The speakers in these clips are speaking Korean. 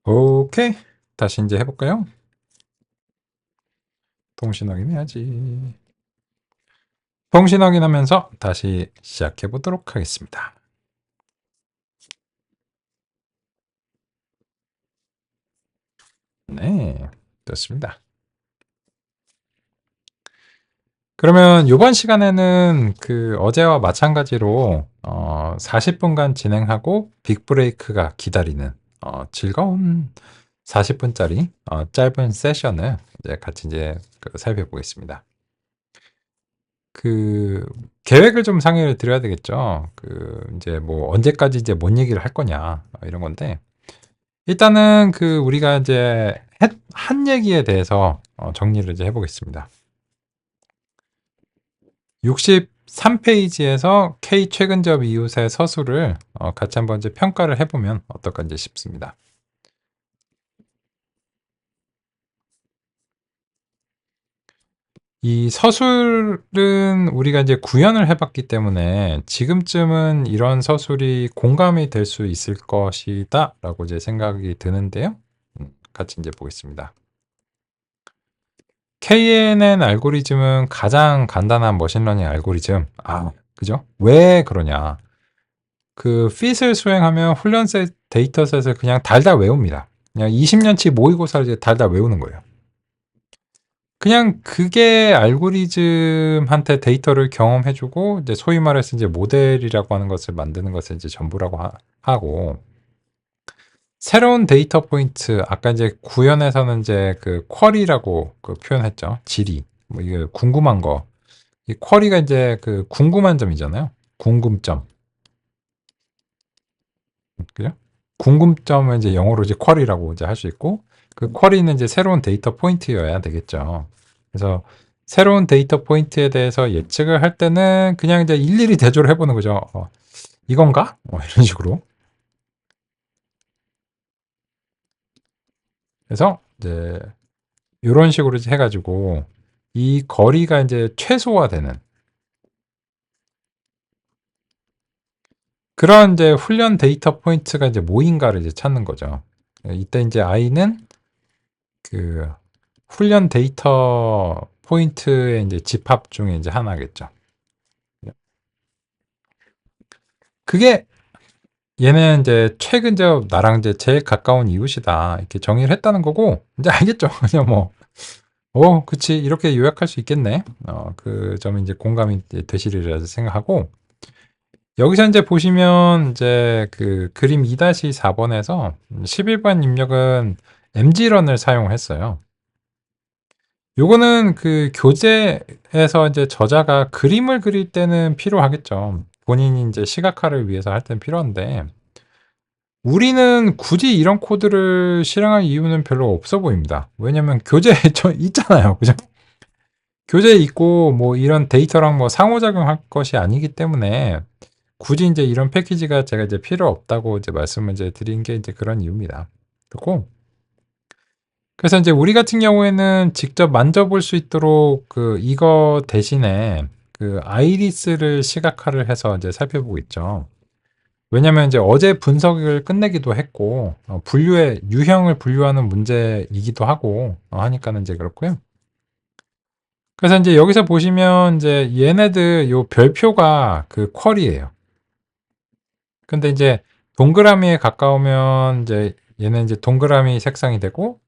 오케이. 다시 이제 해볼까요? 통신 확인해야지. 통신 확인하면서 다시 시작해 보도록 하겠습니다. 네, 좋습니다. 그러면 이번 시간에는 그 어제와 마찬가지로 40분간 진행하고 빅브레이크가 기다리는 즐거운 40분짜리 짧은 세션을 이제 같이 이제 살펴보겠습니다. 그 계획을 좀 상의를 드려야 되겠죠. 그 이제 뭐 언제까지 이제 뭔 얘기를 할 거냐 이런 건데 일단은 그 우리가 이제 한 얘기에 대해서 정리를 이제 해보겠습니다. 63페이지에서 K 최근 접 이웃의 서술을 같이 한번 이제 평가를 해보면 어떨까 이제 싶습니다. 이 서술은 우리가 이제 구현을 해봤기 때문에 지금쯤은 이런 서술이 공감이 될 수 있을 것이다 라고 이제 생각이 드는데요. 같이 이제 보겠습니다. KNN 알고리즘은 가장 간단한 머신러닝 알고리즘. 그죠? 왜 그러냐? 그 fit을 수행하면 훈련 데이터셋을 그냥 달달 외웁니다. 그냥 20년치 모의고사를 이제 달달 외우는 거예요. 그냥 그게 알고리즘한테 데이터를 경험해주고 이제 소위 말해서 이제 모델이라고 하는 것을 만드는 것을 이제 전부라고 하고 새로운 데이터 포인트 아까 이제 구현에서는 이제 그 쿼리라고 그 표현했죠. 질의 뭐 이게 궁금한 거 이 쿼리가 이제 그 궁금한 점이잖아요. 궁금점 그죠? 궁금점은 이제 영어로 이제 쿼리라고 이제 할 수 있고 그 쿼리는 이제 새로운 데이터 포인트여야 되겠죠. 그래서 새로운 데이터 포인트에 대해서 예측을 할 때는 그냥 이제 일일이 대조를 해보는 거죠. 이건가? 이런 식으로. 그래서 이제 이런 식으로 이제 해가지고 이 거리가 이제 최소화되는 그런 이제 훈련 데이터 포인트가 이제 뭐인가를 이제 찾는 거죠. 이때 이제 i는 그 훈련 데이터 포인트의 이제 집합 중에 이제 하나겠죠. 그게 얘는 이제 최근 나랑 이제 제일 가까운 이웃이다 이렇게 정의를 했다는 거고 이제 알겠죠. 그냥 뭐 그치 이렇게 요약할 수 있겠네. 그 점이 이제 공감이 되시리라 생각하고 여기서 이제 보시면 이제 그 그림 2-4번에서 11번 입력은 mgrun을 사용했어요. 요거는 그 교재에서 이제 저자가 그림을 그릴 때는 필요하겠죠. 본인이 이제 시각화를 위해서 할 때는 필요한데 우리는 굳이 이런 코드를 실행할 이유는 별로 없어 보입니다. 왜냐면 교재에 있잖아요. 그죠? 교재에 있고 뭐 이런 데이터랑 뭐 상호작용할 것이 아니기 때문에 굳이 이제 이런 패키지가 제가 이제 필요 없다고 이제 말씀을 이제 드린 게 이제 그런 이유입니다. 그렇고 그래서 이제 우리 같은 경우에는 직접 만져볼 수 있도록 그 이거 대신에 그 아이리스를 시각화를 해서 이제 살펴보고 있죠. 왜냐면 이제 어제 분석을 끝내기도 했고 분류의 유형을 분류하는 문제이기도 하고 하니까는 이제 그렇고요. 그래서 이제 여기서 보시면 이제 얘네들 요 별표가 그 쿼리예요. 근데 이제 동그라미에 가까우면 이제 얘는 이제 동그라미 색상이 되고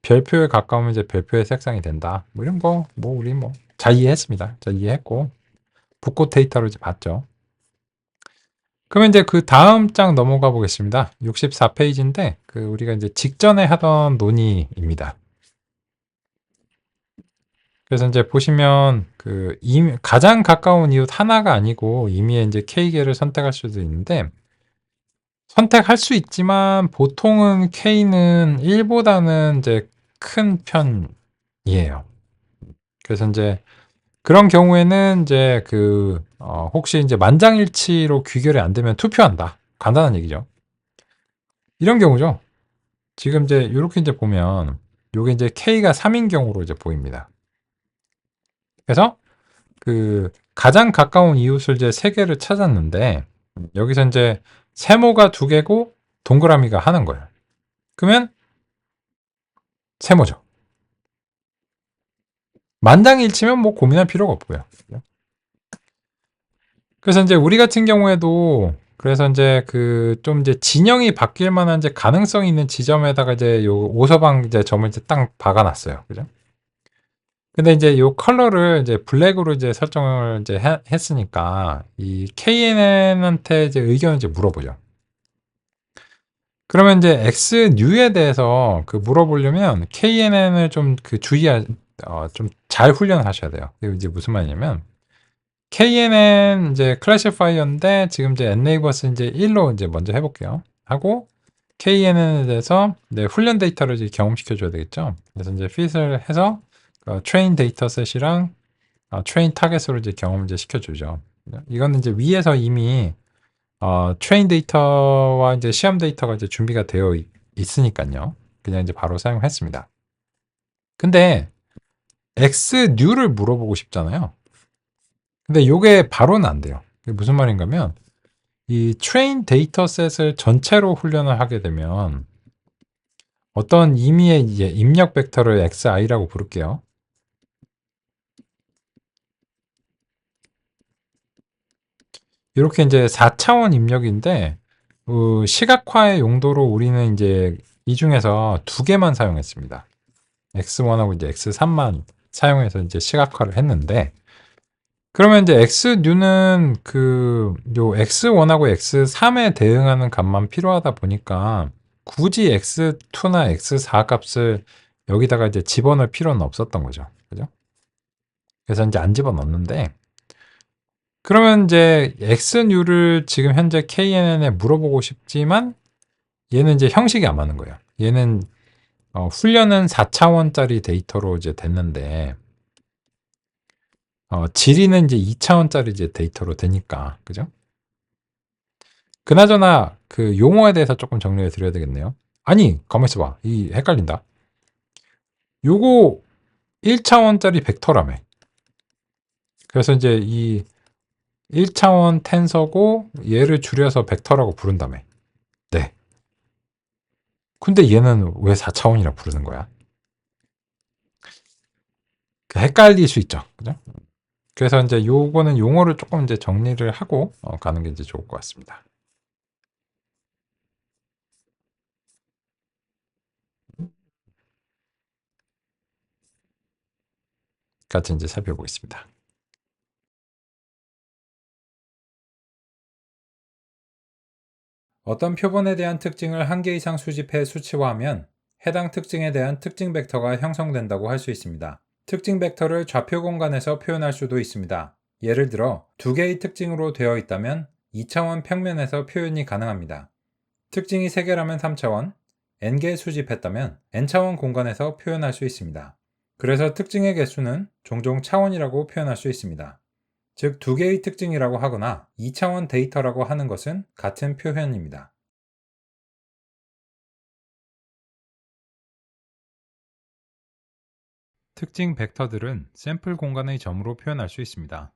별표에 가까우면 이제 별표의 색상이 된다. 뭐 이런 거 뭐 우리 뭐 잘 이해했습니다. 잘 이해했고 붓꽃 데이터로 이제 봤죠. 그러면 이제 그 다음 장 넘어가 보겠습니다. 64페이지인데 그 우리가 이제 직전에 하던 논의입니다. 그래서 이제 보시면 그 가장 가까운 이웃 하나가 아니고 임의의 이제 K개를 선택할 수도 있는데 선택할 수 있지만 보통은 K는 1보다는 이제 큰 편이에요. 그래서 이제 그런 경우에는 이제 그 혹시 이제 만장일치로 귀결이 안 되면 투표한다. 간단한 얘기죠. 이런 경우죠. 지금 이제 이렇게 이제 보면 요게 이제 K가 3인 경우로 이제 보입니다. 그래서 그 가장 가까운 이웃을 이제 3개를 찾았는데 여기서 이제 세모가 2개고 동그라미가 하나인 거예요. 그러면 세모죠. 만장일치면 뭐 고민할 필요가 없고요. 그래서 이제 우리 같은 경우에도 그래서 이제 그 좀 이제 진영이 바뀔 만한 이제 가능성이 있는 지점에다가 이제 요 오서방 이제 점을 이제 딱 박아놨어요. 그죠? 근데 이제 요 컬러를 이제 블랙으로 이제 설정을 이제 했으니까 이 KNN한테 이제 의견을 이제 물어보죠. 그러면 이제 X뉴에 대해서 그 물어보려면 KNN을 좀 그 좀 잘 훈련을 하셔야 돼요. 이게 이제 무슨 말이냐면 KNN 이제 클래시파이어인데 지금 이제 neighbors 이제 1로 이제 먼저 해볼게요. 하고 KNN에 대해서 이제 훈련 데이터를 이제 경험시켜 줘야 되겠죠. 그래서 이제 fit을 해서 트레인 데이터 셋이랑 트레인 타겟으로 이제 경험 이제 시켜주죠. 이거는 이제 위에서 이미 트레인 데이터와 이제 시험 데이터가 이제 준비가 되어 있으니까요. 그냥 이제 바로 사용했습니다. 근데 X뉴를 물어보고 싶잖아요. 근데 요게 바로는 안 돼요. 이게 무슨 말인가면 이 트레인 데이터셋을 전체로 훈련을 하게 되면 어떤 임의의 이제 입력 벡터를 xi라고 부를게요. 이렇게 이제 4차원 입력인데 시각화의 용도로 우리는 이제 이 중에서 두 개만 사용했습니다. x1하고 이제 x3만 사용해서 이제 시각화를 했는데 그러면 이제 x뉴는 그 요 x1하고 x3에 대응하는 값만 필요하다 보니까 굳이 x2나 x4 값을 여기다가 이제 집어넣을 필요는 없었던 거죠. 그죠? 그래서 이제 안 집어넣는데 그러면 이제 x뉴를 지금 현재 KNN에 물어보고 싶지만 얘는 이제 형식이 안 맞는 거예요. 얘는 훈련은 4차원짜리 데이터로 이제 됐는데 질의는 이제 2차원짜리 이제 데이터로 되니까 그죠? 그나저나 그 용어에 대해서 조금 정리해 드려야 되겠네요. 아니 가만 있어봐. 이 헷갈린다. 요거 1차원짜리 벡터라며. 그래서 이제 이 1차원 텐서고 얘를 줄여서 벡터라고 부른다며. 네. 근데 얘는 왜 4차원이라 부르는 거야? 헷갈릴 수 있죠. 그죠? 그래서 이제 요거는 용어를 조금 이제 정리를 하고 가는 게 이제 좋을 것 같습니다. 같이 이제 살펴보겠습니다. 어떤 표본에 대한 특징을 한 개 이상 수집해 수치화하면 해당 특징에 대한 특징 벡터가 형성된다고 할 수 있습니다. 특징 벡터를 좌표 공간에서 표현할 수도 있습니다. 예를 들어 두 개의 특징으로 되어 있다면 2차원 평면에서 표현이 가능합니다. 특징이 3개라면 3차원, n개 수집했다면 n차원 공간에서 표현할 수 있습니다. 그래서 특징의 개수는 종종 차원이라고 표현할 수 있습니다. 즉, 두 개의 특징이라고 하거나 2차원 데이터라고 하는 것은 같은 표현입니다. 특징 벡터들은 샘플 공간의 점으로 표현할 수 있습니다.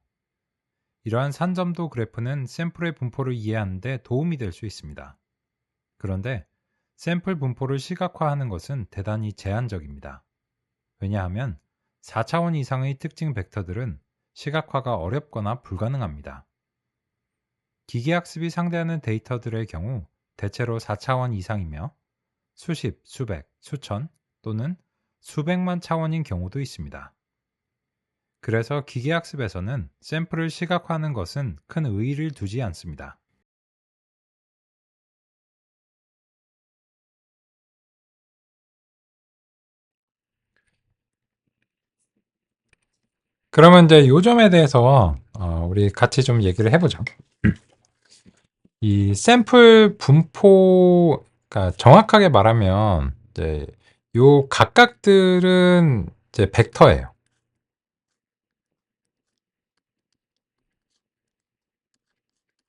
이러한 산점도 그래프는 샘플의 분포를 이해하는 데 도움이 될 수 있습니다. 그런데 샘플 분포를 시각화하는 것은 대단히 제한적입니다. 왜냐하면 4차원 이상의 특징 벡터들은 시각화가 어렵거나 불가능합니다. 기계학습이 상대하는 데이터들의 경우 대체로 4차원 이상이며 수십, 수백, 수천 또는 수백만 차원인 경우도 있습니다. 그래서 기계학습에서는 샘플을 시각화하는 것은 큰 의의를 두지 않습니다. 그러면 이제 요 점에 대해서 우리 같이 좀 얘기를 해보죠. 이 샘플 분포, 그러니까 정확하게 말하면 이제 요 각각들은 이제 벡터예요.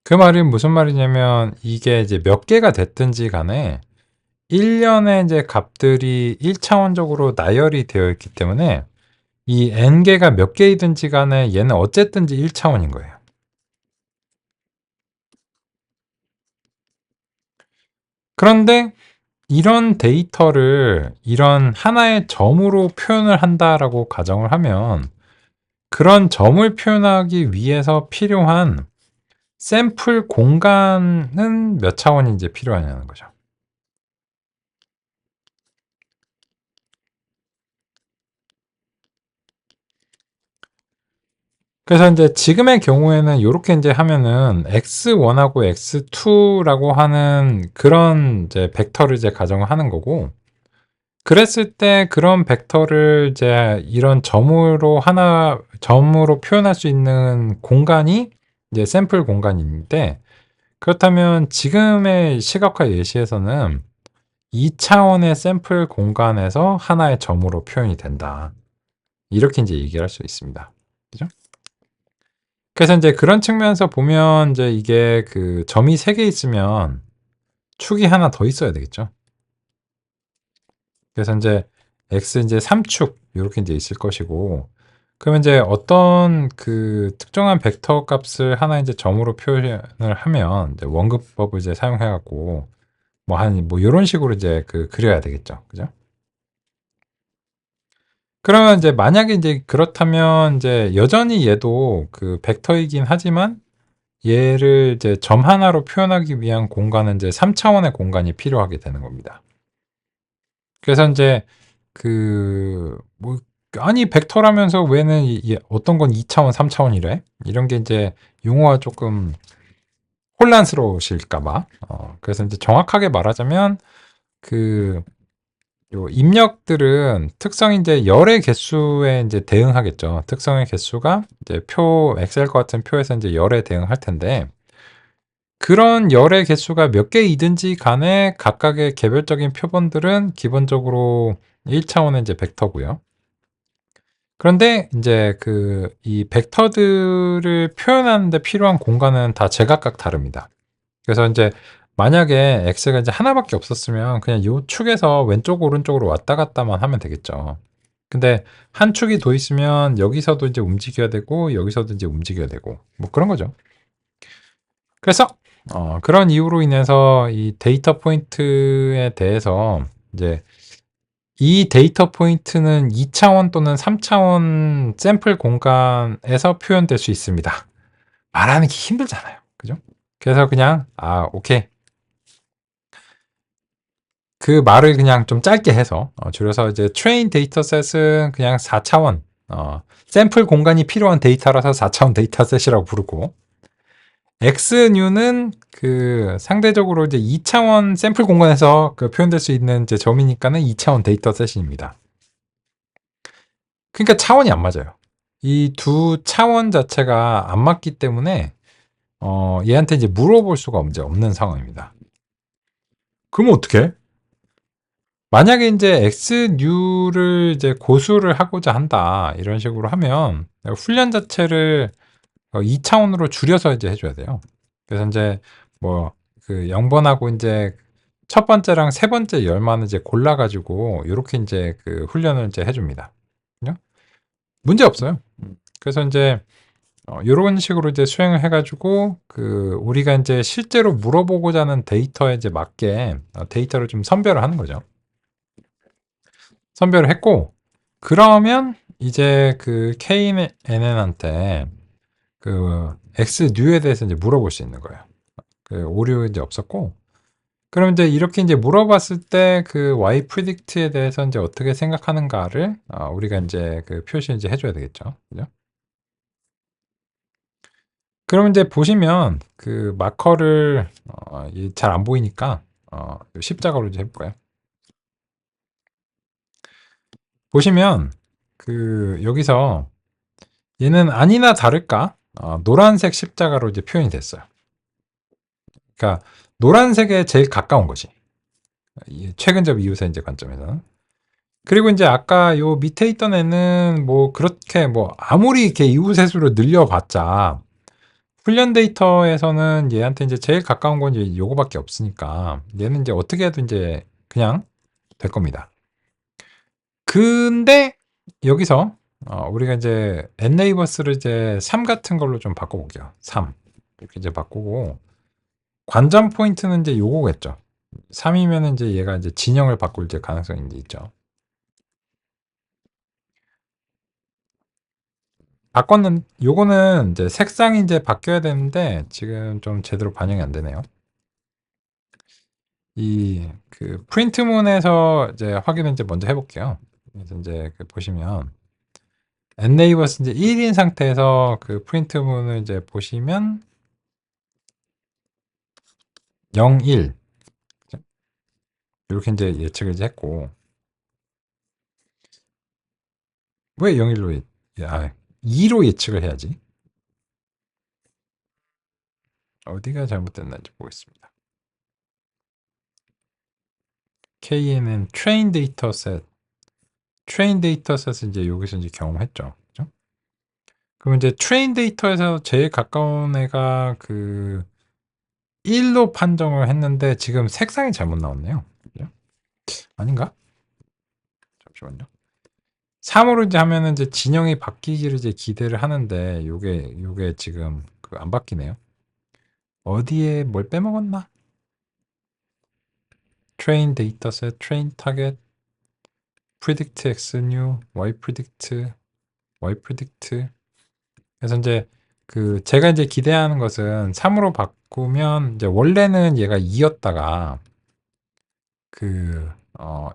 그 말이 무슨 말이냐면 이게 이제 몇 개가 됐든지 간에 1년에 이제 값들이 1차원적으로 나열이 되어 있기 때문에 이 n개가 몇 개이든지 간에 얘는 어쨌든지 1차원인 거예요. 그런데 이런 데이터를 이런 하나의 점으로 표현을 한다라고 가정을 하면 그런 점을 표현하기 위해서 필요한 샘플 공간은 몇 차원이 이제 필요하냐는 거죠. 그래서 인제 지금의 경우에는 요렇게 인제 하면은 x1하고 x2라고 하는 그런 이제 벡터를 이제 가정을 하는 거고, 그랬을 때 그런 벡터를 이제 이런 점으로 표현할 수 있는 공간이 이제 샘플 공간인데, 그렇다면 지금의 시각화 예시에서는 2 차원의 샘플 공간에서 하나의 점으로 표현이 된다. 이렇게 인제 얘기를 할 수 있습니다. 그죠? 그래서 인제 그런 측면에서 보면 인제 이게 그 점이 3개 있으면 축이 하나 더 있어야 되겠죠. 그래서 인제 x 인제 3축 요렇게 인제 있을 것이고, 그러면 인제 어떤 그 특정한 벡터 값을 하나 인제 점으로 표현을 하면 이제 원근법을 이제 사용해 갖고 뭐 요런 식으로 이제 그려야 되겠죠. 그죠? 그러면 인제 만약에 인제 그렇다면 인제 여전히 얘도 그 벡터이긴 하지만 얘를 이제 점 하나로 표현하기 위한 공간은 이제 3 차원의 공간이 필요하게 되는 겁니다. 그래서 인제 뭐 아니 벡터라면서 왜는 어떤 건 2 차원, 3 차원이래? 이런 게 인제 용어가 쪼끔 혼란스러우실까 봐. 그래서 인제 정확하게 말하자면 그 요 입력들은 특성 인제 열의 개수에 인제 대응하겠죠. 특성의 개수가 이제 엑셀과 같은 표에서 인제 열에 대응할 텐데, 그런 열의 개수가 몇 개이든지 간에 각각의 개별적인 표본들은 기본적으로 1 차원의 이제 벡터고요. 그런데 인제 이 벡터들을 표현하는 데 필요한 공간은 다 제각각 다릅니다. 그래서 인제 만약에 x가 이제 하나 밖에 없었으면 그냥 요 축에서 왼쪽 오른쪽으로 왔다 갔다만 하면 되겠죠. 근데 한 축이 더 있으면 여기서도 이제 움직여야 되고 여기서도 이제 움직여야 되고 뭐 그런 거죠. 그래서 그런 이유로 인해서 이 데이터 포인트에 대해서 이제 이 데이터 포인트는 2 차원 또는 3 차원 샘플 공간에서 표현될 수 있습니다. 말하는 게 힘들잖아요. 그죠? 그래서 그냥 오케이. 그 말을 그냥 좀 짧게 해서 줄여서 이제 트레인 데이터셋은 그냥 4 차원 샘플 공간이 필요한 데이터라서 4 차원 데이터셋이라고 부르고, X뉴는 상대적으로 이제 2 차원 샘플 공간에서 표현될 수 있는 이제 점이니까는 2 차원 데이터셋입니다. 그러니까 차원이 안 맞아요. 이 두 차원 자체가 안 맞기 때문에 얘한테 이제 물어볼 수가 이제 없는 상황입니다. 그러면 어떡해? 만약에 인제 X뉴를 이제 고수를 하고자 한다, 이런 식으로 하면 훈련 자체를 2 차원으로 줄여서 이제 해 줘야 돼요. 그래서 인제 뭐 0번하고 인제 첫 번째랑 세 번째 열만 이제 골라 가지고 요렇게 인제 훈련을 이제 해 줍니다. 그죠? 문제 없어요. 그래서 인제 요런 식으로 이제 수행을 해 가지고 우리가 인제 실제로 물어보고자 하는 데이터에 이제 맞게 데이터를 좀 선별을 하는 거죠. 선별을 했고, 그러면 이제 KNN한테 X뉴에 대해서 이제 물어볼 수 있는 거예요. 오류 이제 없었고, 그럼 이제 이렇게 이제 물어봤을 때 Y predict에 대해서 이제 어떻게 생각하는가를 우리가 인제 표시 이제 해 줘야 되겠죠. 그죠? 그럼 이제 보시면 마커를 잘 안 보이니까 십자가로 이제 해 볼까요? 보시면 여기서 얘는 아니나 다를까 노란색 십자가로 이제 표현이 됐어요. 그러니까 노란색에 제일 가까운 거지. 이 최근접 이웃의 이제 관점에서는. 그리고 인제 아까 요 밑에 있던 애는 뭐 그렇게 뭐 아무리 이렇게 이웃의 수를 늘려봤자 훈련 데이터에서는 얘한테 인제 제일 가까운 건 이제 요거밖에 없으니까 얘는 인제 어떻게 해도 인제 그냥 될 겁니다. 근데 여기서 우리가 이제 neighbors를 이제 3 같은 걸로 좀 바꿔 볼게요. 3 이렇게 이제 바꾸고, 관전 포인트는 이제 요거겠죠. 3이면은 이제 얘가 이제 진영을 바꿀 이제 가능성이 이제 있죠. 요거는 이제 색상이 이제 바뀌어야 되는데 지금 좀 제대로 반영이 안 되네요. 이 그 프린트문에서 이제 확인을 이제 먼저 해볼게요. 그래서 이제 보시면 엔네이버스 이제 1인 상태에서 그 프린트문을 이제 보시면 0, 1 이렇게 이제 예측을 이제 했고 왜 0, 1로 2로 예측을 해야지. 어디가 잘못됐는지 보겠습니다. KNN 트레인 데이터셋을 이제 여기서 이제 경험했죠. 그죠? 그럼 이제 트레인 데이터에서 제일 가까운 애가 그 1로 판정을 했는데 지금 색상이 잘못 나왔네요. 그죠? 아닌가? 잠시만요. 3으로 이제 하면은 이제 진영이 바뀌기를 이제 기대를 하는데 요게 지금 안 바뀌네요. 어디에 뭘 빼먹었나? 트레인 데이터셋, 트레인 타겟, 프리딕트 X new, Y 프리딕트, Y 프리딕트. 그래서 이제 제가 이제 기대하는 것은 3으로 바꾸면 이제 원래는 얘가 2였다가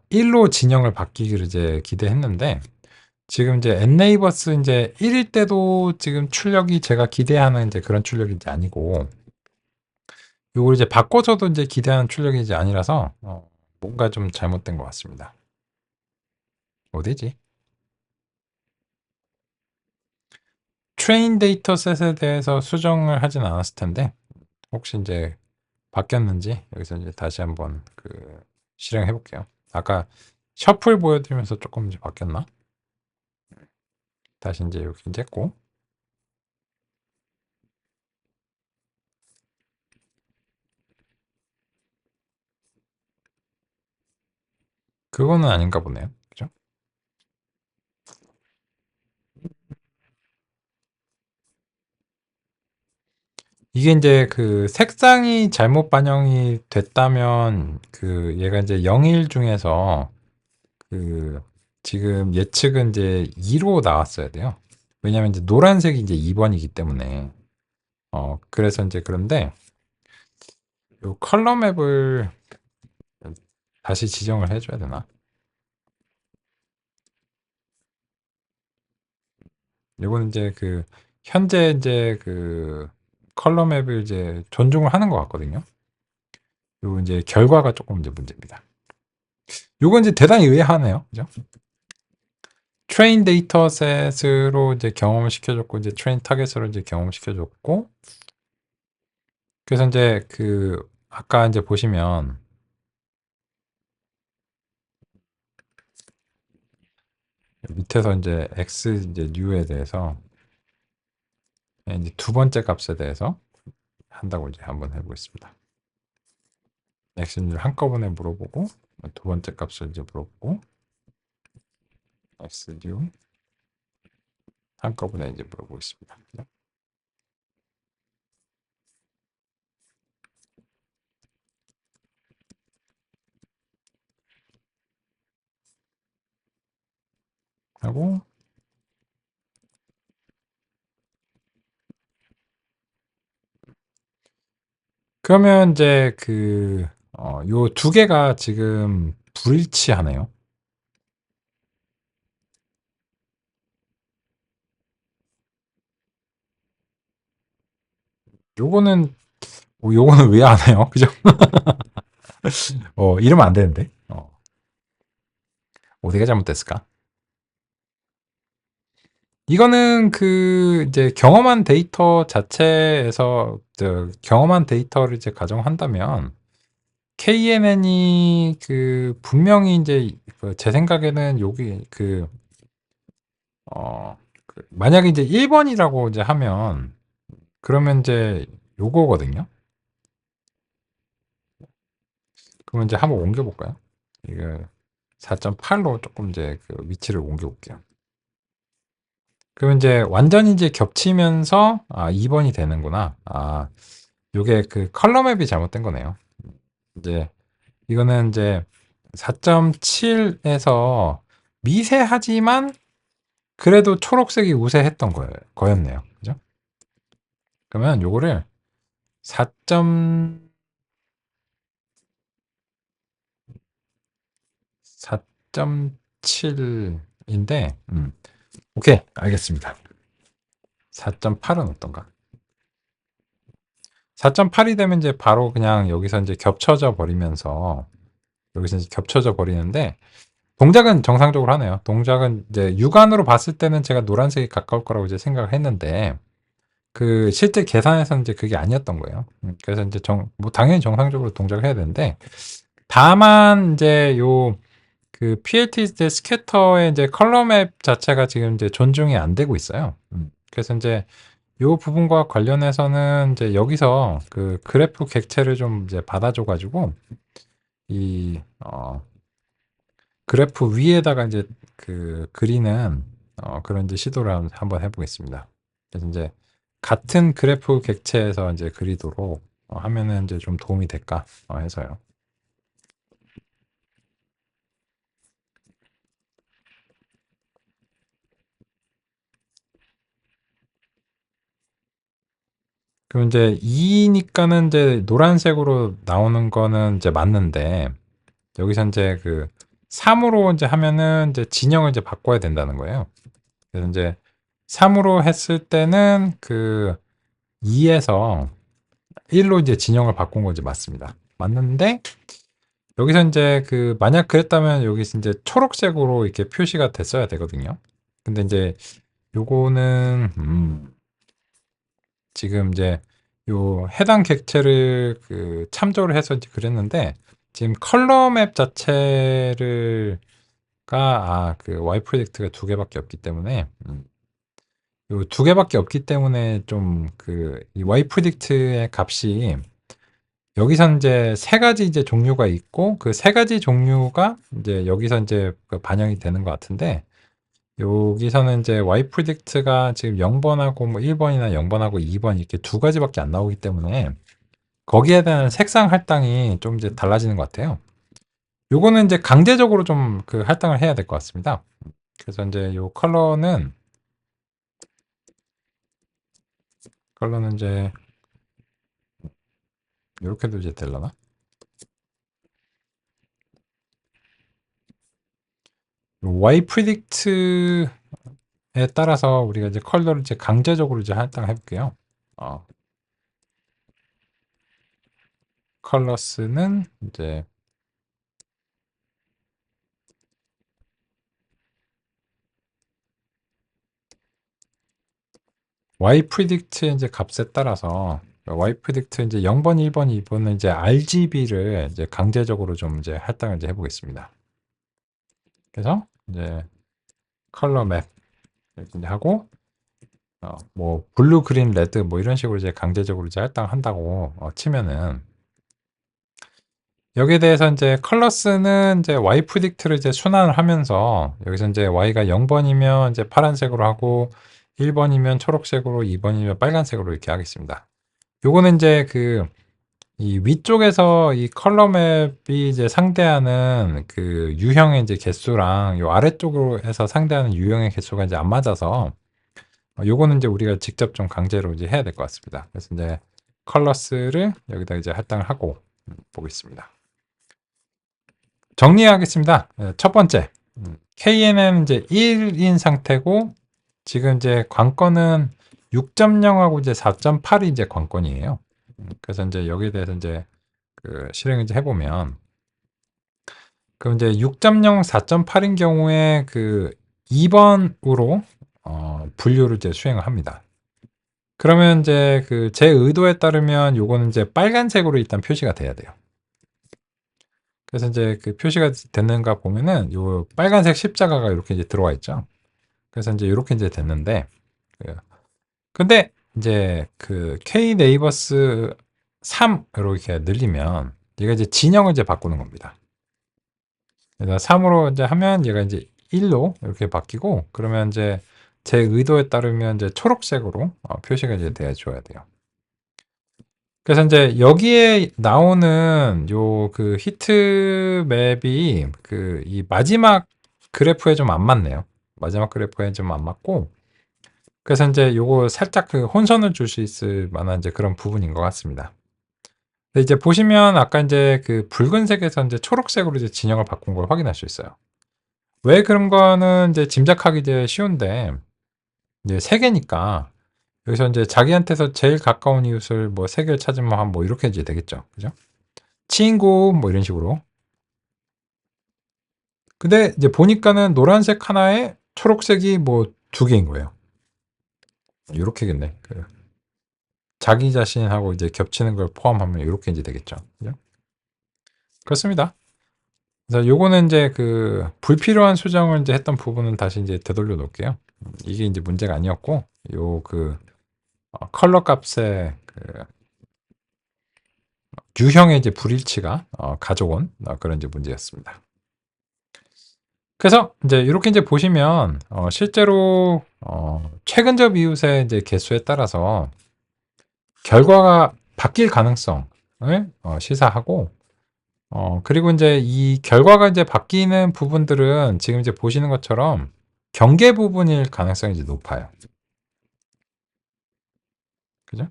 1로 진영을 바뀌기를 이제 기대했는데 지금 이제 엔네이버스 이제 1일 때도 지금 출력이 제가 기대하는 이제 그런 출력이 이제 아니고 요걸 이제 바꿔서도 이제 기대하는 출력이 이제 아니라서 뭔가 좀 잘못된 것 같습니다. 어디지? 트레인 데이터셋에 대해서 수정을 하진 않았을 텐데 혹시 이제 바뀌었는지 여기서 이제 다시 한번 실행해 볼게요. 아까 셔플 보여드리면서 조금 이제 바뀌었나? 다시 이제 여기 이제 했고 그거는 아닌가 보네요. 그죠? 이게 이제 색상이 잘못 반영이 됐다면 얘가 이제 0일 중에서 지금 예측은 이제 2로 나왔어야 돼요. 왜냐면 이제 노란색이 이제 2번이기 때문에 그래서 이제 그런데 요 컬러 맵을 다시 지정을 해줘야 되나? 요거는 이제 현재 이제 컬러 맵을 이제 존중을 하는 것 같거든요. 요 이제 결과가 조금 이제 문제입니다. 요건 이제 대단히 의아하네요. 그죠? 트레인 데이터셋으로 이제 경험을 시켜줬고, 이제 트레인 타겟으로 이제 경험을 시켜줬고, 그래서 이제 아까 이제 보시면, 밑에서 이제 x 이제 new에 대해서, 이제 두 번째 값에 대해서 한다고 이제 한번 해보겠습니다. x new를 한꺼번에 물어보고, 두 번째 값을 이제 물어보고, x new 한꺼번에 이제 물어보겠습니다. 하고, 그러면 이제 요 두 개가 지금 불일치하네요. 요거는 요거는 왜 안 해요? 그죠? 이러면 안 되는데. 어디가 잘못됐을까? 이거는 이제 경험한 데이터 자체에서 경험한 데이터를 이제 가정한다면 KNN이 분명히 이제 제 생각에는 여기 만약에 이제 1번이라고 이제 하면 그러면 이제 요거거든요. 그러면 이제 한번 옮겨볼까요? 이거 4.8로 조금 이제 위치를 옮겨볼게요. 그러면 이제 완전히 이제 겹치면서 2번이 되는구나. 요게 컬러 맵이 잘못된 거네요. 이제 이거는 이제 4.7에서 미세하지만 그래도 초록색이 우세했던 거였네요. 그죠? 그러면 요거를 4.7인데, 오케이, 알겠습니다. 4.8은 어떤가? 4.8이 되면 이제 바로 그냥 여기서 이제 겹쳐져 버리면서, 여기서 이제 겹쳐져 버리는데, 동작은 정상적으로 하네요. 동작은 이제 육안으로 봤을 때는 제가 노란색이 가까울 거라고 이제 생각을 했는데, 그 실제 계산에서는 이제 그게 아니었던 거예요. 그래서 이제 뭐 당연히 정상적으로 동작을 해야 되는데, 다만 이제 그 PLT 이제 스캐터의 이제 컬러 맵 자체가 지금 이제 존중이 안 되고 있어요. 그래서 이제 요 부분과 관련해서는 이제 여기서 그 그래프 객체를 좀 이제 받아줘 가지고 이 그래프 위에다가 이제 그 그리는 그런 이제 시도를 한번 해보겠습니다. 그래서 이제 같은 그래프 객체에서 이제 그리도록 하면은 이제 좀 도움이 될까 해서요. 그럼 이제 2니까는 이제 노란색으로 나오는 거는 이제 맞는데 여기서 이제 그 3으로 이제 하면은 이제 진영을 이제 바꿔야 된다는 거예요. 그래서 이제 3으로 했을 때는 그 2에서 1로 이제 진영을 바꾼 거지 맞습니다. 맞는데 여기서 이제 그 만약 그랬다면 여기서 이제 초록색으로 이렇게 표시가 됐어야 되거든요. 근데 이제 요거는 지금 이제 요 해당 객체를 그 참조를 해서 이제 그랬는데 지금 컬러 맵 자체를 그 Y 프로젝트가 두 개밖에 없기 때문에 요 두 개밖에 없기 때문에 좀 그 이 Y 프로젝트의 값이 여기서 이제 세 가지 이제 종류가 있고 그 세 가지 종류가 이제 여기서 이제 그 반영이 되는 것 같은데 여기서는 이제 Y 프로젝트가 지금 0번하고 뭐 1번이나 0번하고 2번 이렇게 두 가지밖에 안 나오기 때문에 거기에 대한 색상 할당이 좀 이제 달라지는 것 같아요. 요거는 이제 강제적으로 좀 그 할당을 해야 될 것 같습니다. 그래서 이제 요 컬러는 이제 이렇게도 이제 되려나? Y 프리딕트에 따라서 우리가 이제 컬러를 이제 강제적으로 이제 할당해 볼게요. 어, 컬러스는 이제 Y 프리딕트 이제 값에 따라서 Y 프리딕트 이제 0번, 1번, 2번은 이제 RGB를 이제 강제적으로 좀 이제 할당을 이제 해보겠습니다. 그래서 이제 컬러 맵 이렇게 이제 하고 뭐 블루, 그린, 레드 뭐 이런 식으로 이제 강제적으로 이제 할당한다고 치면은 여기에 대해서 이제 컬러스는 이제 Y 프리딕트를 이제 순환을 하면서 여기서 이제 Y가 0번이면 이제 파란색으로 하고 1번이면 초록색으로 2번이면 빨간색으로 이렇게 하겠습니다. 요거는 이제 그 이 위쪽에서 이 컬러 맵이 이제 상대하는 그 유형의 이제 개수랑 요 아래쪽으로 해서 상대하는 유형의 개수가 이제 안 맞아서 요거는 이제 우리가 직접 좀 강제로 이제 해야 될 것 같습니다. 그래서 이제 컬러스를 여기다 이제 할당을 하고 보겠습니다. 정리하겠습니다. 첫 번째, KN은 이제 1인 상태고 지금 이제 관건은 6.0하고 이제 4.8이 이제 관건이에요. 그래서 이제 여기에 대해서 이제 그 실행을 이제 해보면 그럼 이제 6.0, 4.8인 경우에 그 2번으로 분류를 이제 수행을 합니다. 그러면 이제 그 제 의도에 따르면 요거는 이제 빨간색으로 일단 표시가 돼야 돼요. 그래서 이제 그 표시가 됐는가 보면은 요 빨간색 십자가가 이렇게 이제 들어와 있죠. 그래서 이제 이렇게 이제 됐는데 그 근데 이제 그 K 네이버스 3으로 이렇게 늘리면 얘가 이제 진영을 이제 바꾸는 겁니다. 그래서 3으로 이제 하면 얘가 이제 1로 이렇게 바뀌고 그러면 이제 제 의도에 따르면 이제 초록색으로 표시가 이제 되어 줘야 돼요. 그래서 인제 여기에 나오는 요 그 히트 맵이 그 이 마지막 그래프에 좀 안 맞네요. 마지막 그래프에 좀 안 맞고, 그래서 인제 요거 살짝 그 혼선을 줄 수 있을 만한 이제 그런 부분인 것 같습니다. 근데 이제 보시면 아까 인제 그 붉은색에서 인제 초록색으로 이제 진영을 바꾼 걸 확인할 수 있어요. 왜 그런 거는 이제 짐작하기 이제 쉬운데, 이제 3 개니까 여기서 인제 자기한테서 제일 가까운 이웃을 뭐 3 개를 찾으면 한 뭐 이렇게 이제 되겠죠. 그죠? 친구 뭐 이런 식으로. 근데 이제 보니까는 노란색 하나에 초록색이 뭐 2 개인 거예요. 요렇게겠네. 그 자기 자신하고 이제 겹치는 걸 포함하면 요렇게 인제 되겠죠. 그죠? 그렇습니다. 그래서 요거는 인제 그 불필요한 수정을 인제 했던 부분은 다시 인제 되돌려 놓을게요. 이게 인제 문제가 아니었고, 요 그 컬러 값의 그 유형의 이제 불일치가 가져온 그런 이제 문제였습니다. 그래서 인제 요렇게 인제 보시면 실제로 최근접 이웃의 이제 개수에 따라서 결과가 바뀔 가능성을 시사하고, 그리고 인제 이 결과가 이제 바뀌는 부분들은 지금 이제 보시는 것처럼 경계 부분일 가능성이 이제 높아요. 그죠?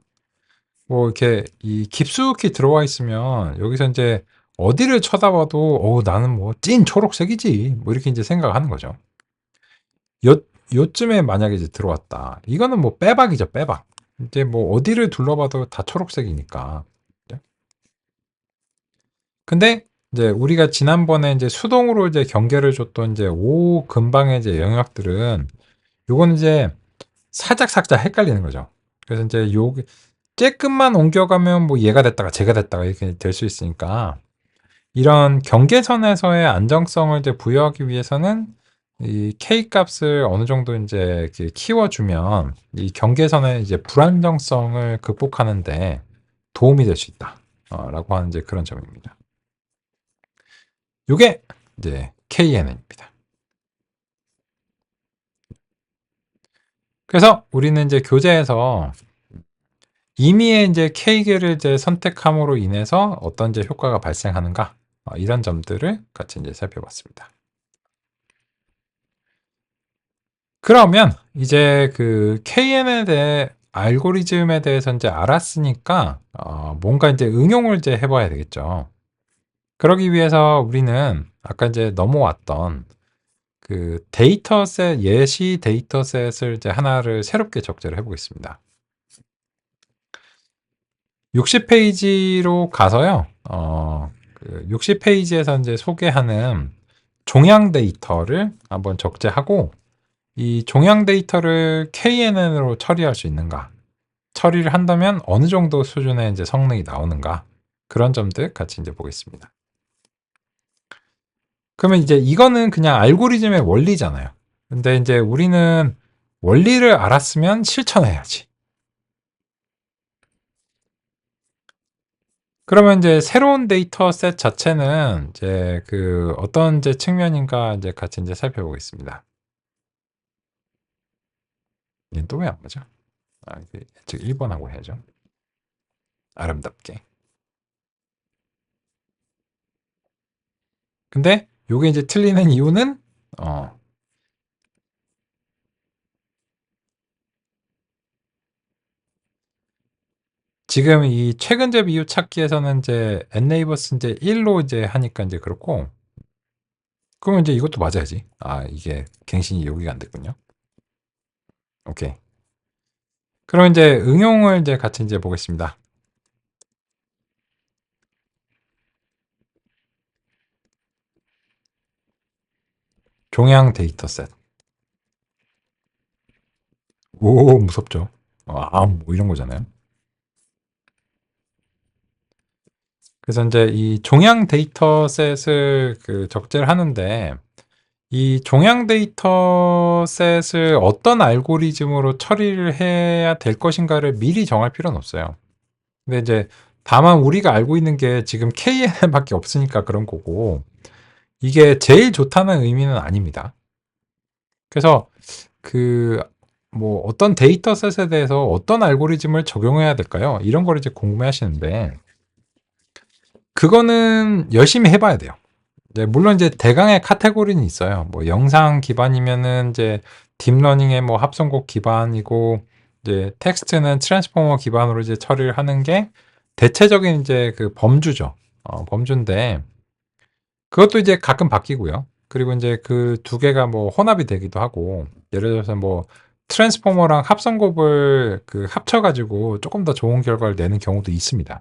뭐 이렇게 이 깊숙이 들어와 있으면 여기서 인제 어디를 쳐다봐도 '나는 뭐 찐 초록색이지.' 뭐 이렇게 인제 생각하는 거죠. 요 요쯤에 만약에 이제 들어왔다. 이거는 뭐 빼박이죠, 빼박. 이제 뭐 어디를 둘러봐도 다 초록색이니까. 그죠? 근데 이제 우리가 지난번에 인제 수동으로 이제 경계를 줬던 이제 O 근방의 이제 영역들은 요거는 이제 살짝살짝 헷갈리는 거죠. 그래서 인제 요게 쬐끔만 옮겨가면 뭐 얘가 됐다가 쟤가 됐다가 이렇게 될 수 있으니까, 이런 경계선에서의 안정성을 이제 부여하기 위해서는 이 K 값을 어느 정도 인제 이렇게 키워 주면 이 경계선의 이제 불안정성을 극복하는 데 도움이 될 수 있다. 라고 하는 이제 그런 점입니다. 요게 이제 KNN입니다. 그래서 우리는 인제 교재에서 임의의 인제 K개를 이제 선택함으로 인해서 어떤 이제 효과가 발생하는가, 이런 점들을 같이 인제 살펴봤습니다. 그러면 이제 그 KN에 대해 알고리즘에 대해서 인제 알았으니까 뭔가 인제 응용을 이제 해 봐야 되겠죠. 그러기 위해서 우리는 아까 인제 넘어왔던 그 데이터셋, 예시 데이터셋을 이제 하나를 새롭게 적재를 해 보겠습니다. 60 페이지로 가서요. 그 60 페이지에서 인제 소개하는 종양 데이터를 한번 적재하고, 이 종양 데이터를 KNN으로 처리할 수 있는가, 처리를 한다면 어느 정도 수준의 인제 성능이 나오는가, 그런 점들 같이 인제 보겠습니다. 그러면 이제 이거는 그냥 알고리즘의 원리잖아요. 근데 인제 우리는 원리를 알았으면 실천해야지. 그러면 인제 새로운 데이터셋 자체는 이제 그 어떤 이제 측면인가 인제 같이 인제 살펴보겠습니다. 얘는 또 왜 안 맞아? 이게 즉 1 번하고 해야죠. 아름답게. 근데 요게 이제 틀리는 이유는 어 지금 이 최근접 이유 찾기에서는 인제 neighbors 인제 1로 이제 하니까 인제 그렇고, 그러면 인제 이것도 맞아야지. 이게 갱신이 여기가 안 됐군요. 오케이. 그럼 인제 응용을 인제 같이 인제 보겠습니다. 종양 데이터셋. 오, 무섭죠. 뭐 이런 거잖아요. 그래서 인제 이 종양 데이터셋을 그 적재를 하는데, 이 종양 데이터셋을 어떤 알고리즘으로 처리를 해야 될 것인가를 미리 정할 필요는 없어요. 근데 이제 다만 우리가 알고 있는 게 지금 KNN 밖에 없으니까 그런 거고, 이게 제일 좋다는 의미는 아닙니다. 그래서 그 뭐 어떤 데이터셋에 대해서 어떤 알고리즘을 적용해야 될까요? 이런 걸 이제 궁금해 하시는데 그거는 열심히 해 봐야 돼요. 네, 물론 이제 대강의 카테고리는 있어요. 뭐 영상 기반이면은 이제 딥러닝의 뭐 합성곡 기반이고 이제 텍스트는 트랜스포머 기반으로 이제 처리를 하는 게 대체적인 이제 그 범주죠. 범주인데 그것도 이제 가끔 바뀌고요. 그리고 인제 그 두 개가 뭐 혼합이 되기도 하고 예를 들어서 뭐 트랜스포머랑 합성곱을 그 합쳐 가지고 쪼끔 더 좋은 결과를 내는 경우도 있습니다.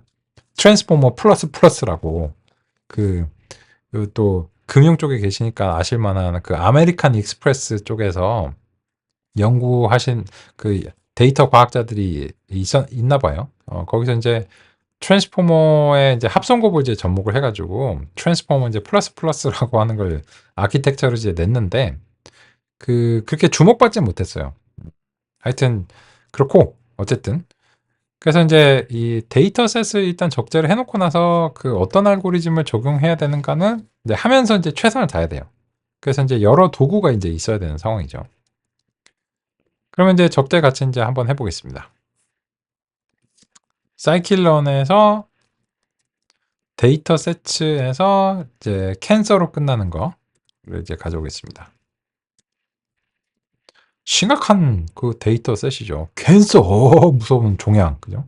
트랜스포머 플러스 플러스라고 그 또 금융 쪽에 계시니까 아실 만한 그 아메리칸 익스프레스 쪽에서 연구하신 그 데이터 과학자들이 있나 봐요. 거기서 인제 트랜스포머의 이제 합성곱을 이제 접목을 해 가지고 트랜스포머 이제 플러스 플러스라고 하는 걸 아키텍처를 이제 냈는데 그렇게 주목받지는 못했어요. 하여튼 그렇고 어쨌든 그래서 인제 이 데이터셋을 일단 적재를 해 놓고 나서 그 어떤 알고리즘을 적용해야 되는가는 이제 하면서 인제 최선을 다해야 돼요. 그래서 인제 여러 도구가 인제 있어야 되는 상황이죠. 그러면 인제 적재 같이 인제 한번 해 보겠습니다. scikit-learn에서 데이터셋츠에서 이제 캔서로 끝나는 거를 이제 가져오겠습니다. 심각한 그 데이터셋이죠. 캔서 무서운 종양, 그죠?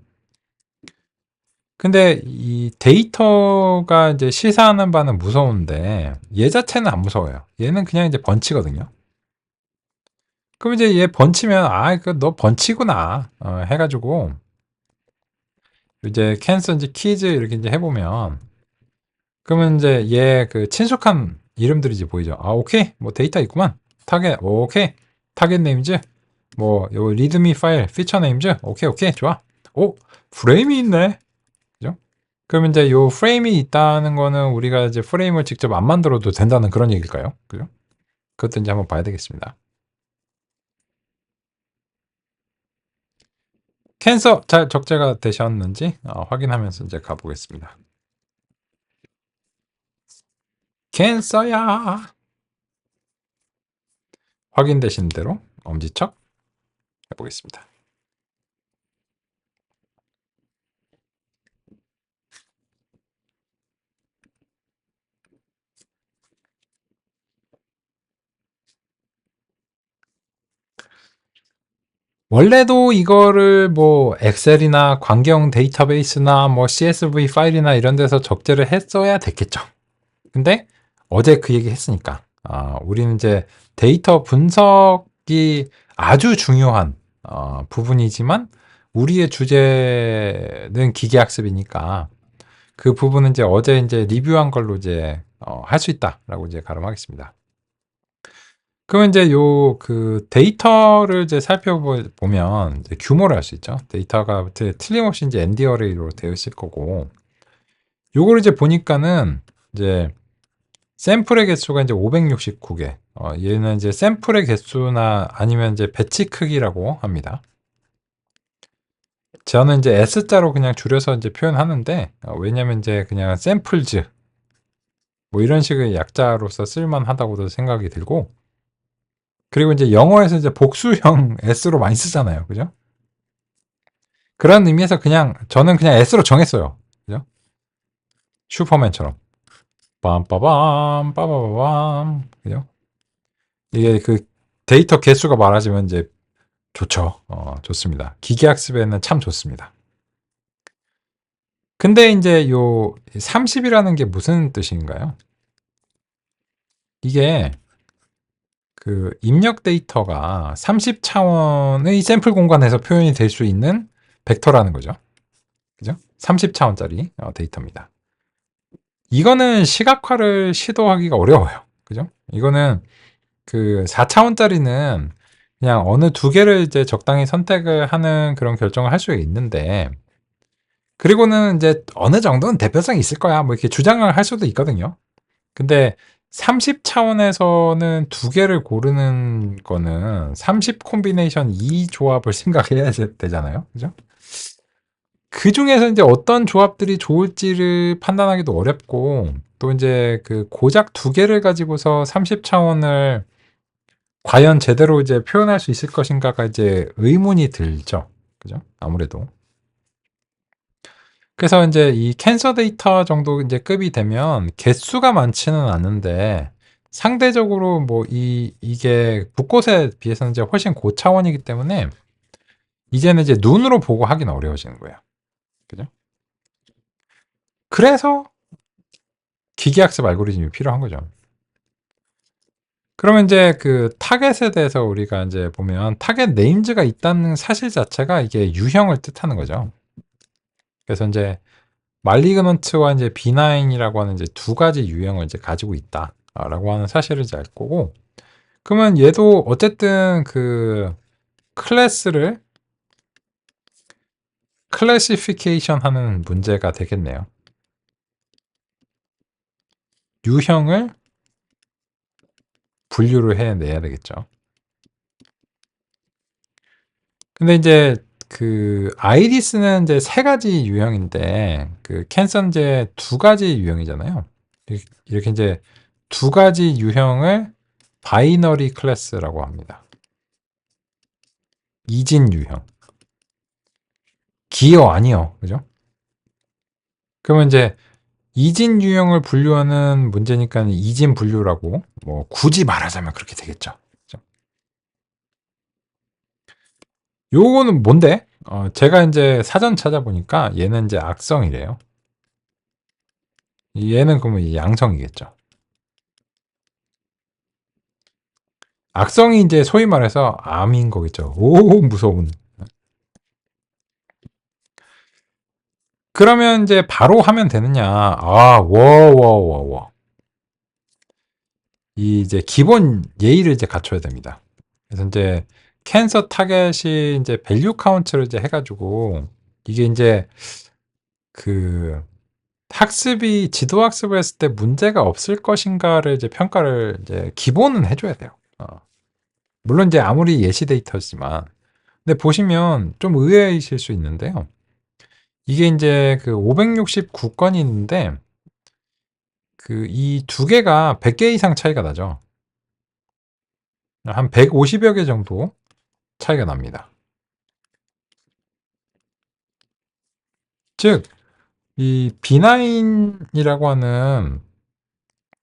근데 이 데이터가 이제 시사하는 바는 무서운데 얘 자체는 안 무서워요. 얘는 그냥 이제 번치거든요. 그럼 이제 얘 번치면 그 너 번치구나 해가지고 이제 캔서 이제 키즈 이렇게 이제 해보면 그러면 이제 얘 그 친숙한 이름들이 이제 보이죠. 오케이. 뭐 데이터 있구만. 타겟, 오케이. 타겟 네임즈, 뭐, 요 리드미 파일, 피처 네임즈, 오케이, 오케이, 좋아. 프레임이 있네. 그죠? 그럼 이제 요 프레임이 있다는 거는 우리가 이제 프레임을 직접 안 만들어도 된다는 그런 얘기일까요? 그죠? 그것도 이제 한번 봐야 되겠습니다. 캔서 잘 적재가 되셨는지 확인하면서 이제 가보겠습니다. 캔서야. 확인되신 대로 엄지척 해보겠습니다. 원래도 이거를 뭐 엑셀이나 관계형 데이터베이스나 뭐 CSV 파일이나 이런 데서 적재를 했어야 됐겠죠. 근데 어제 그 얘기 했으니까 우리는 이제 데이터 분석이 아주 중요한 부분이지만 우리의 주제는 기계학습이니까 그 부분은 이제 어제 이제 리뷰한 걸로 이제 할 수 있다라고 이제 가름하겠습니다. 그러면 이제 요 그 데이터를 이제 살펴보면 이제 규모를 알 수 있죠. 데이터가 틀림없이 이제 ND 어레이로 되어 있을 거고 요거를 이제 보니까는 이제 샘플의 개수가 이제 569개. 얘는 이제 샘플의 개수나 아니면 이제 배치 크기라고 합니다. 저는 이제 S자로 그냥 줄여서 이제 표현하는데 왜냐면 이제 그냥 샘플즈 뭐 이런 식의 약자로서 쓸만하다고도 생각이 들고 그리고 이제 영어에서 이제 복수형 S로 많이 쓰잖아요. 그죠? 그런 의미에서 그냥 저는 그냥 S로 정했어요. 그죠? 슈퍼맨처럼. 빰빠밤 빠바바밤. 그죠? 이게 그 데이터 개수가 많아지면 이제 좋죠. 좋습니다. 기계학습에는 참 좋습니다. 근데 이제 요 30이라는 게 무슨 뜻인가요? 이게 그 입력 데이터가 30 차원의 샘플 공간에서 표현이 될 수 있는 벡터라는 거죠. 그죠? 30 차원짜리 데이터입니다. 이거는 시각화를 시도하기가 어려워요. 그죠? 이거는 그 4차원짜리는 그냥 어느 두 개를 이제 적당히 선택을 하는 그런 결정을 할 수가 있는데 그리고는 이제 어느 정도는 대표성이 있을 거야. 뭐 이렇게 주장을 할 수도 있거든요. 근데 30 차원에서는 두 개를 고르는 거는 30 콤비네이션 2 조합을 생각해야 되잖아요. 그죠? 그 중에서 이제 어떤 조합들이 좋을지를 판단하기도 어렵고 또 이제 그 고작 두 개를 가지고서 30 차원을 과연 제대로 이제 표현할 수 있을 것인가가 이제 의문이 들죠. 그죠? 아무래도. 그래서 이제 이 캔서 데이터 정도 이제 급이 되면 개수가 많지는 않은데 상대적으로 뭐 이게 붓꽃에 비해서는 이제 훨씬 고차원이기 때문에 이제는 이제 눈으로 보고 하긴 어려워지는 거예요. 그죠? 그래서 기계학습 알고리즘이 필요한 거죠. 그러면 이제 그 타겟에 대해서 우리가 이제 보면 타겟 네임즈가 있다는 사실 자체가 이게 유형을 뜻하는 거죠. 그래서 이제 말리그넌트와 이제 비나인이라고 하는 이제 두 가지 유형을 이제 가지고 있다라고 하는 사실을 이제 알 거고, 그러면 얘도 어쨌든 그 클래스를 클래시피케이션 하는 문제가 되겠네요. 유형을 분류를 해내야 되겠죠. 근데 이제 그 아이리스는 이제 세 가지 유형인데 그 캔서는 이제 두 가지 유형이잖아요. 이렇게 이제 두 가지 유형을 바이너리 클래스라고 합니다. 이진 유형. 기어 아니요. 그죠? 그러면 이제 이진 유형을 분류하는 문제니까 이진 분류라고 뭐 굳이 말하자면 그렇게 되겠죠. 그죠? 요거는 뭔데? 제가 이제 사전 찾아보니까 얘는 이제 악성이래요. 얘는 그러면 양성이겠죠. 악성이 이제 소위 말해서 암인 거겠죠. 오, 무서운. 그러면 이제 바로 하면 되느냐? 이 이제 기본 예의를 이제 갖춰야 됩니다. 그래서 이제 캔서 타겟이 이제 밸류 카운트를 이제 해가지고 이게 이제 그 학습이 지도 학습을 했을 때 문제가 없을 것인가를 이제 평가를 이제 기본은 해줘야 돼요. 물론 이제 아무리 예시 데이터지만, 근데 보시면 좀 의외이실 수 있는데요. 이게 이제 그 569건이 있는데 그 이 두 개가 100개 이상 차이가 나죠. 한 150여 개 정도 차이가 납니다. 즉, 이 B9이라고 하는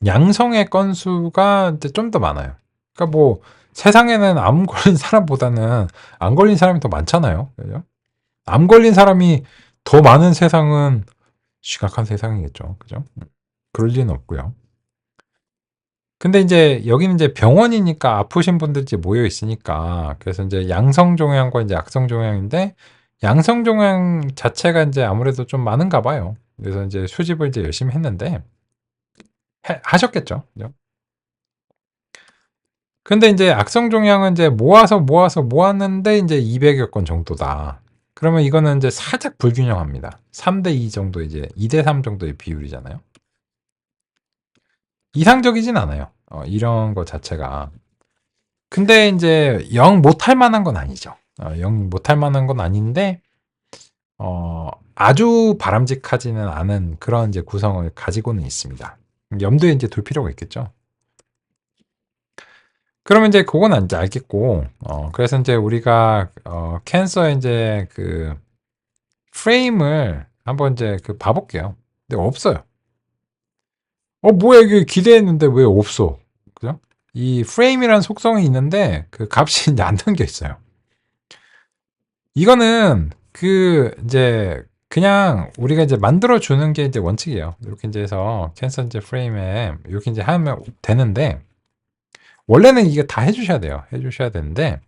양성의 건수가 이제 좀 더 많아요. 그러니까 뭐 세상에는 암 걸린 사람보다는 안 걸린 사람이 더 많잖아요. 그죠? 암 걸린 사람이 더 많은 세상은 심각한 세상이겠죠. 그죠? 그럴 리는 없고요. 근데 이제 여기는 이제 병원이니까 아프신 분들이 이제 모여 있으니까 그래서 이제 양성 종양과 이제 악성 종양인데 양성 종양 자체가 이제 아무래도 좀 많은가 봐요. 그래서 이제 수집을 이제 열심히 했는데 하셨겠죠. 그죠? 근데 이제 악성 종양은 이제 모아서 모았는데 이제 200여 건 정도다. 그러면 이거는 이제 살짝 불균형합니다. 3대 2 정도 이제 2대 3 정도의 비율이잖아요. 이상적이진 않아요. 이런 거 자체가. 근데 이제 영 못할 만한 건 아니죠. 영 못할 만한 건 아닌데 아주 바람직하지는 않은 그런 이제 구성을 가지고는 있습니다. 염두에 이제 둘 필요가 있겠죠. 그러면 이제 그건 이제 알겠고, 그래서 이제 우리가 캔서의 이제 그 프레임을 한번 이제 그 봐볼게요. 근데 없어요. 뭐야 이게 기대했는데 왜 없어? 그죠? 이 프레임이라는 속성이 있는데 그 값이 이제 안 담겨 있어요. 이거는 그 이제 그냥 우리가 이제 만들어 주는 게 이제 원칙이에요. 이렇게 이제 해서 캔서 이제 프레임에 이렇게 이제 하면 되는데 원래는 이게 다 해주셔야 돼요. 해주셔야 되는데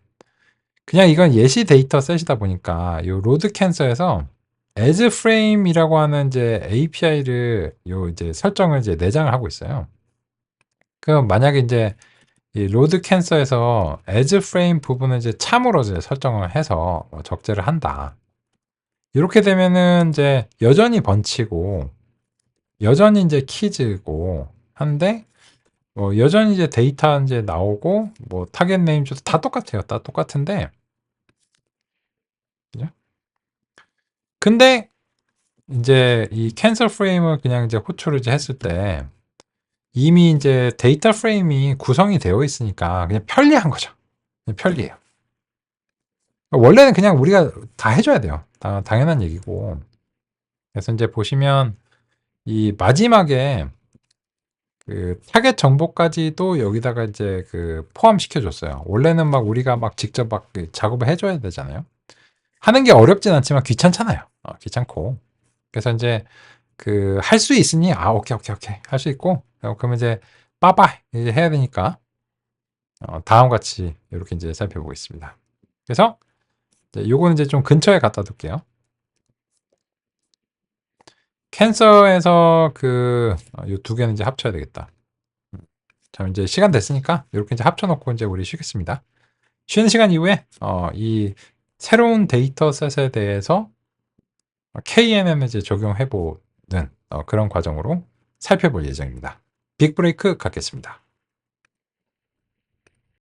그냥 이건 예시 데이터 셋이다 보니까 이 로드 캔서에서 as frame이라고 하는 이제 API를 요 이제 설정을 이제 내장을 하고 있어요. 그럼 만약에 이제 이 로드 캔서에서 as frame 부분을 이제 참으로 이제 설정을 해서 적재를 한다. 이렇게 되면은 이제 여전히 번치고 여전히 이제 키즈고 한데 여전히 이제 데이터 이제 나오고 뭐 타겟 네임도 다 똑같아요. 다 똑같은데 그죠? 근데 이제 이 캔슬 프레임을 그냥 이제 호출을 이제 했을 때 이미 이제 데이터 프레임이 구성이 되어 있으니까 그냥 편리한 거죠. 그냥 편리해요. 원래는 그냥 우리가 다 해줘야 돼요. 당연한 얘기고. 그래서 이제 보시면 이 마지막에 그 타겟 정보까지도 여기다가 이제 그 포함시켜 줬어요. 원래는 막 우리가 막 직접 막 작업을 해줘야 되잖아요. 하는 게 어렵진 않지만 귀찮잖아요. 귀찮고. 그래서 이제 그 할 수 있으니 오케이 할 수 있고 그러면 이제 빠빠 이제 해야 되니까 다음 같이 이렇게 이제 살펴보겠습니다. 그래서 요거는 이제 좀 근처에 갖다 둘게요. 캔서에서 그 요 두 개는 이제 합쳐야 되겠다. 자, 이제 시간 됐으니까 이렇게 이제 합쳐놓고 이제 우리 쉬겠습니다. 쉬는 시간 이후에 이 새로운 데이터셋에 대해서 KNN을 이제 적용해 보는 그런 과정으로 살펴볼 예정입니다. 빅브레이크 갖겠습니다.